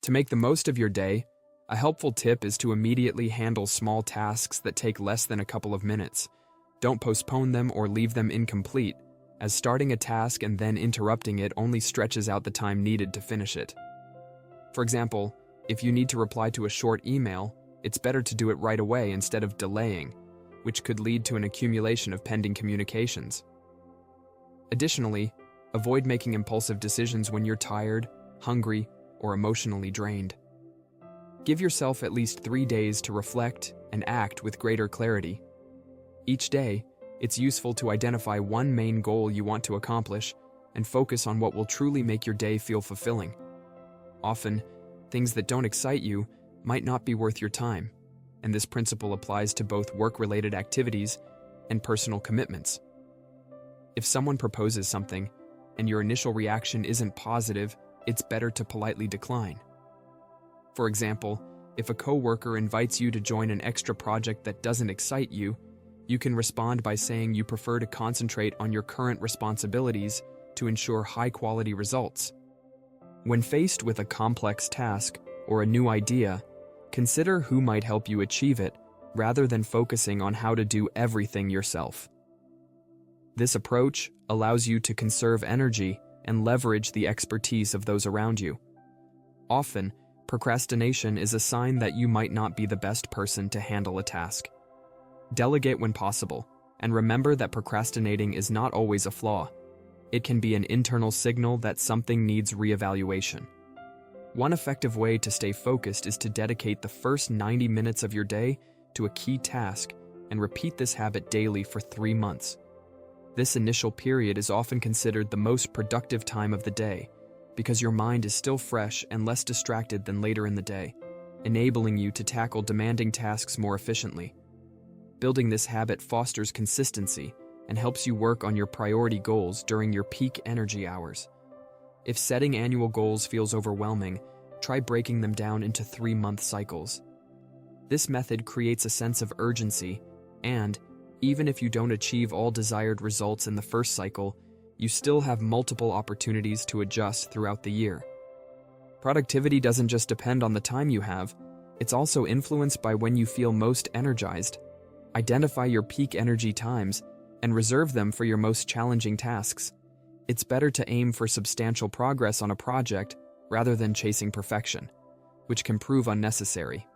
To make the most of your day, a helpful tip is to immediately handle small tasks that take less than a couple of minutes. Don't postpone them or leave them incomplete, as starting a task and then interrupting it only stretches out the time needed to finish it. For example, if you need to reply to a short email, it's better to do it right away instead of delaying, which could lead to an accumulation of pending communications. Additionally, avoid making impulsive decisions when you're tired, hungry, or emotionally drained. Give yourself at least 3 days to reflect and act with greater clarity. Each day, it's useful to identify one main goal you want to accomplish and focus on what will truly make your day feel fulfilling. Often, things that don't excite you might not be worth your time, and this principle applies to both work-related activities and personal commitments. If someone proposes something and your initial reaction isn't positive, it's better to politely decline. For example, if a coworker invites you to join an extra project that doesn't excite you, you can respond by saying you prefer to concentrate on your current responsibilities to ensure high-quality results. When faced with a complex task or a new idea, consider who might help you achieve it rather than focusing on how to do everything yourself. This approach allows you to conserve energy and leverage the expertise of those around you. Often, procrastination is a sign that you might not be the best person to handle a task. Delegate when possible, and remember that procrastinating is not always a flaw. It can be an internal signal that something needs reevaluation. One effective way to stay focused is to dedicate the first 90 minutes of your day to a key task and repeat this habit daily for 3 months. This initial period is often considered the most productive time of the day because your mind is still fresh and less distracted than later in the day, enabling you to tackle demanding tasks more efficiently. Building this habit fosters consistency and helps you work on your priority goals during your peak energy hours. If setting annual goals feels overwhelming, try breaking them down into 3-month cycles. This method creates a sense of urgency, and, even if you don't achieve all desired results in the first cycle, you still have multiple opportunities to adjust throughout the year. Productivity doesn't just depend on the time you have, it's also influenced by when you feel most energized. Identify your peak energy times and reserve them for your most challenging tasks. It's better to aim for substantial progress on a project rather than chasing perfection, which can prove unnecessary.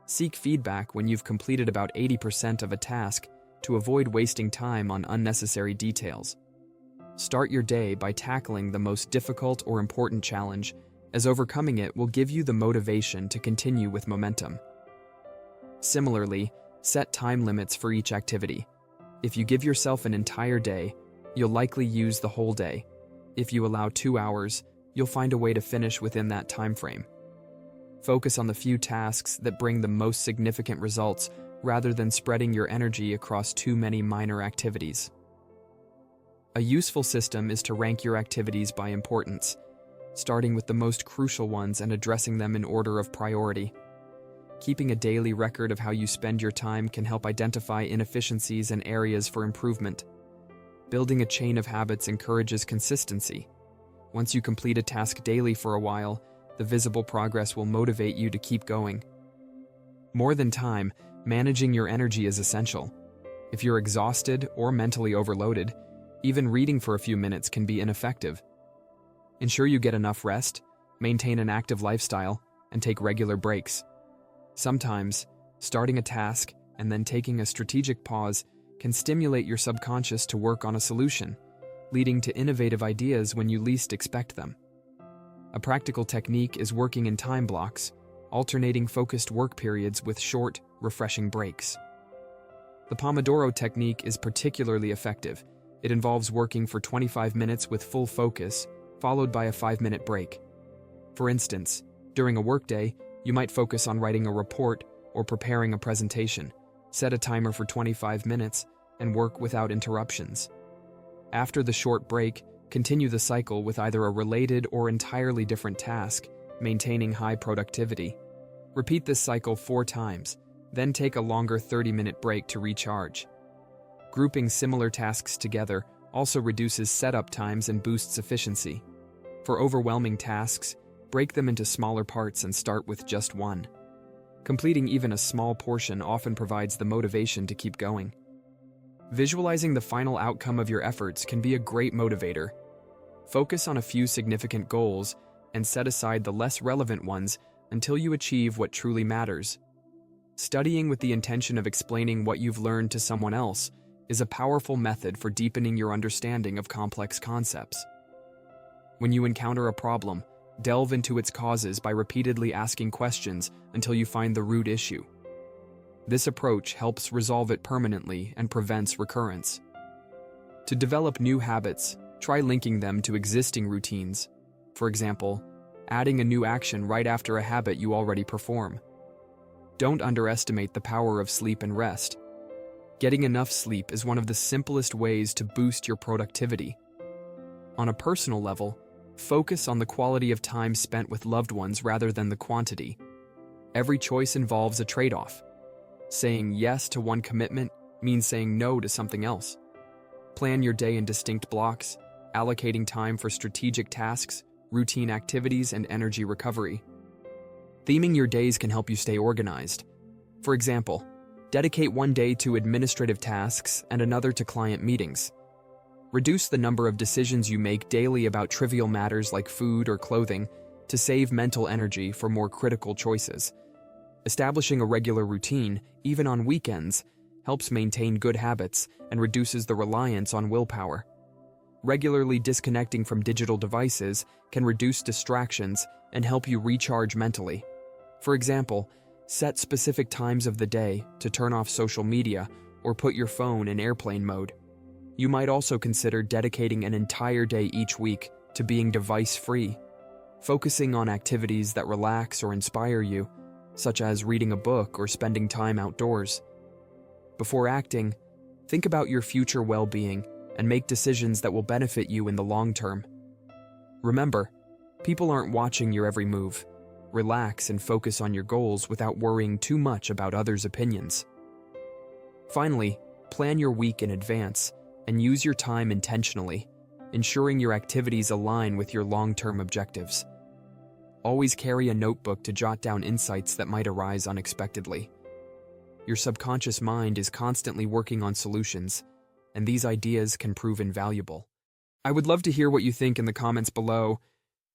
Seek feedback when you've completed about 80% of a task to avoid wasting time on unnecessary details. Start your day by tackling the most difficult or important challenge, as overcoming it will give you the motivation to continue with momentum. Similarly, set time limits for each activity. If you give yourself an entire day, you'll likely use the whole day. If you allow 2 hours, you'll find a way to finish within that time frame. Focus on the few tasks that bring the most significant results rather than spreading your energy across too many minor activities. A useful system is to rank your activities by importance, starting with the most crucial ones and addressing them in order of priority. Keeping a daily record of how you spend your time can help identify inefficiencies and areas for improvement. Building a chain of habits encourages consistency. Once you complete a task daily for a while, the visible progress will motivate you to keep going. More than time, managing your energy is essential. If you're exhausted or mentally overloaded, even reading for a few minutes can be ineffective. Ensure you get enough rest, maintain an active lifestyle, and take regular breaks. Sometimes, starting a task and then taking a strategic pause can stimulate your subconscious to work on a solution, leading to innovative ideas when you least expect them. A practical technique is working in time blocks, alternating focused work periods with short, refreshing breaks. The Pomodoro technique is particularly effective. It involves working for 25 minutes with full focus, followed by a 5-minute break. For instance, during a workday, you might focus on writing a report or preparing a presentation. Set a timer for 25 minutes and work without interruptions. After the short break, continue the cycle with either a related or entirely different task, maintaining high productivity. Repeat this cycle 4 times, then take a longer 30-minute break to recharge. Grouping similar tasks together also reduces setup times and boosts efficiency. For overwhelming tasks, Break them into smaller parts and start with just one. Completing even a small portion often provides the motivation to keep going. Visualizing the final outcome of your efforts can be a great motivator. Focus on a few significant goals and set aside the less relevant ones until you achieve what truly matters. Studying with the intention of explaining what you've learned to someone else is a powerful method for deepening your understanding of complex concepts. When you encounter a problem, delve into its causes by repeatedly asking questions until you find the root issue. This approach helps resolve it permanently and prevents recurrence. To develop new habits, try linking them to existing routines. For example, adding a new action right after a habit you already perform. Don't underestimate the power of sleep and rest. Getting enough sleep is one of the simplest ways to boost your productivity. On a personal level, focus on the quality of time spent with loved ones rather than the quantity. Every choice involves a trade-off. Saying yes to one commitment means saying no to something else. Plan your day in distinct blocks, allocating time for strategic tasks, routine activities, and energy recovery. Theming your days can help you stay organized. For example, dedicate one day to administrative tasks and another to client meetings. Reduce the number of decisions you make daily about trivial matters like food or clothing to save mental energy for more critical choices. Establishing a regular routine, even on weekends, helps maintain good habits and reduces the reliance on willpower. Regularly disconnecting from digital devices can reduce distractions and help you recharge mentally. For example, set specific times of the day to turn off social media or put your phone in airplane mode. You might also consider dedicating an entire day each week to being device-free, focusing on activities that relax or inspire you, such as reading a book or spending time outdoors. Before acting, think about your future well-being and make decisions that will benefit you in the long term. Remember, people aren't watching your every move. Relax and focus on your goals without worrying too much about others' opinions. Finally, plan your week in advance and use your time intentionally, ensuring your activities align with your long-term objectives. Always carry a notebook to jot down insights that might arise unexpectedly. Your subconscious mind is constantly working on solutions, and these ideas can prove invaluable. I would love to hear what you think in the comments below.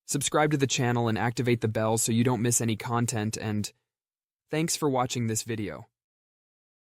Subscribe to the channel and activate the bell so you don't miss any content, and thanks for watching this video.